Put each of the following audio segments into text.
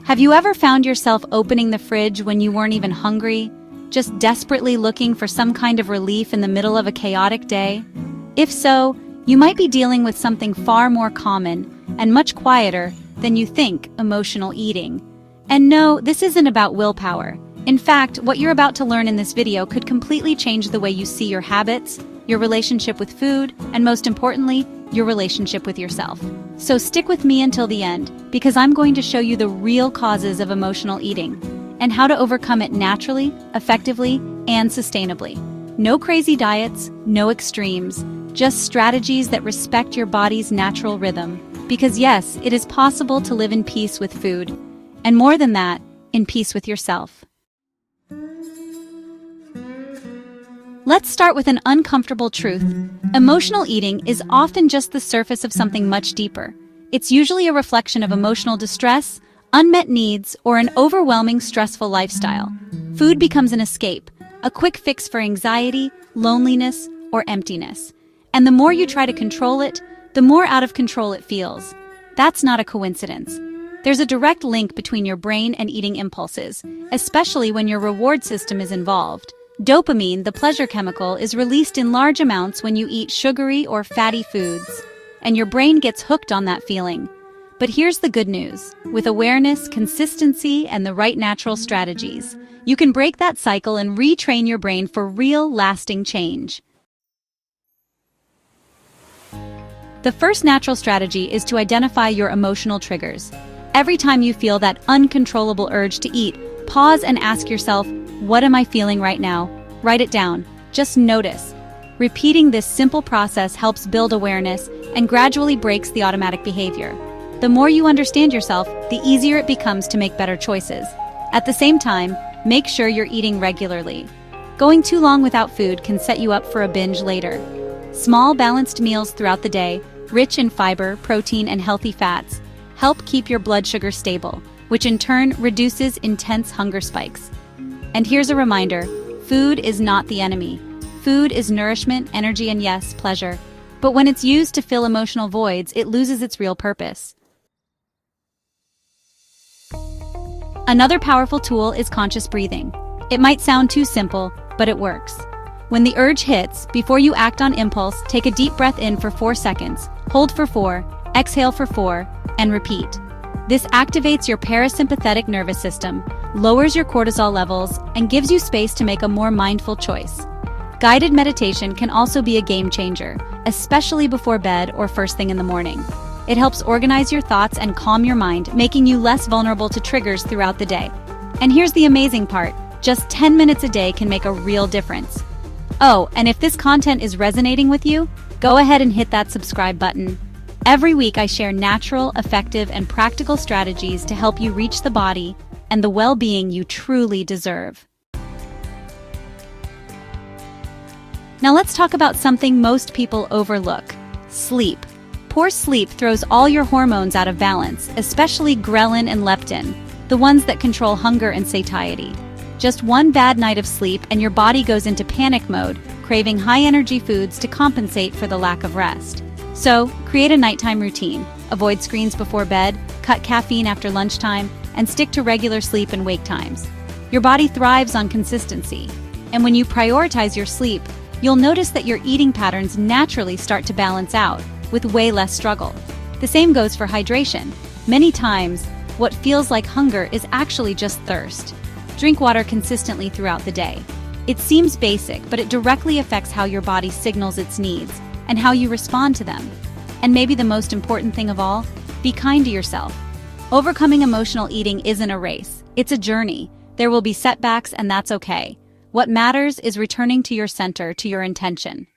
Have you ever found yourself opening the fridge when you weren't even hungry, just desperately looking for some kind of relief in the middle of a chaotic day? If so, you might be dealing with something far more common and much quieter than you think: emotional eating. And no, this isn't about willpower. In fact, what you're about to learn in this video could completely change the way you see your habits, your relationship with food, and most importantly, your relationship with yourself. So stick with me until the end, because I'm going to show you the real causes of emotional eating and how to overcome it naturally, effectively, and sustainably. No crazy diets, no extremes, just strategies that respect your body's natural rhythm. Because yes, it is possible to live in peace with food, and more than that, in peace with yourself. Let's start with an uncomfortable truth. Emotional eating is often just the surface of something much deeper. It's usually a reflection of emotional distress, unmet needs, or an overwhelming stressful lifestyle. Food becomes an escape, a quick fix for anxiety, loneliness, or emptiness. And the more you try to control it, the more out of control it feels. That's not a coincidence. There's a direct link between your brain and eating impulses, especially when your reward system is involved. Dopamine, the pleasure chemical, is released in large amounts when you eat sugary or fatty foods, and your brain gets hooked on that feeling. But here's the good news. With awareness, consistency, and the right natural strategies, you can break that cycle and retrain your brain for real, lasting change. The first natural strategy is to identify your emotional triggers. Every time you feel that uncontrollable urge to eat, pause and ask yourself, what am I feeling right now? Write it down. Just notice. Repeating this simple process helps build awareness and gradually breaks the automatic behavior. The more you understand yourself, the easier it becomes to make better choices. At the same time, make sure you're eating regularly. Going too long without food can set you up for a binge later. Small, balanced meals throughout the day, rich in fiber, protein, and healthy fats, help keep your blood sugar stable, which in turn reduces intense hunger spikes. And here's a reminder, food is not the enemy. Food is nourishment, energy, and yes, pleasure. But when it's used to fill emotional voids, it loses its real purpose. Another powerful tool is conscious breathing. It might sound too simple, but it works. When the urge hits, before you act on impulse, take a deep breath in for 4 seconds, hold for 4, exhale for 4, and repeat. This activates your parasympathetic nervous system, lowers your cortisol levels, and gives you space to make a more mindful choice. Guided meditation can also be a game changer, especially before bed or first thing in the morning. It helps organize your thoughts and calm your mind, making you less vulnerable to triggers throughout the day. And here's the amazing part, just 10 minutes a day can make a real difference. Oh, and if this content is resonating with you, go ahead and hit that subscribe button. Every week I share natural, effective, and practical strategies to help you reach the body and the well-being you truly deserve. Now let's talk about something most people overlook: sleep. Poor sleep throws all your hormones out of balance, especially ghrelin and leptin, the ones that control hunger and satiety. Just one bad night of sleep and your body goes into panic mode, craving high-energy foods to compensate for the lack of rest. So, create a nighttime routine. Avoid screens before bed, cut caffeine after lunchtime, and stick to regular sleep and wake times. Your body thrives on consistency. And when you prioritize your sleep, you'll notice that your eating patterns naturally start to balance out, with way less struggle. The same goes for hydration. Many times, what feels like hunger is actually just thirst. Drink water consistently throughout the day. It seems basic, but it directly affects how your body signals its needs and how you respond to them. And maybe the most important thing of all, be kind to yourself. Overcoming emotional eating isn't a race, it's a journey. There will be setbacks, and that's okay. What matters is returning to your center, to your intention.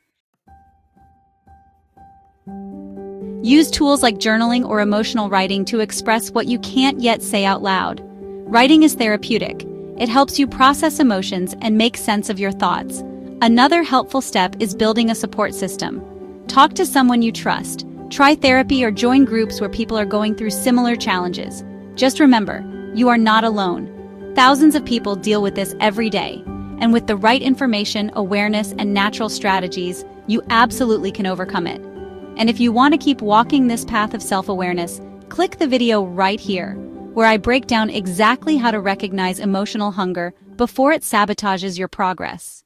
Use tools like journaling or emotional writing to express what you can't yet say out loud. Writing is therapeutic. It helps you process emotions and make sense of your thoughts. Another helpful step is building a support system. Talk to someone you trust. Try therapy or join groups where people are going through similar challenges. Just remember, you are not alone. Thousands of people deal with this every day. And with the right information, awareness, and natural strategies, you absolutely can overcome it. And if you want to keep walking this path of self-awareness, click the video right here. where I break down exactly how to recognize emotional hunger before it sabotages your progress.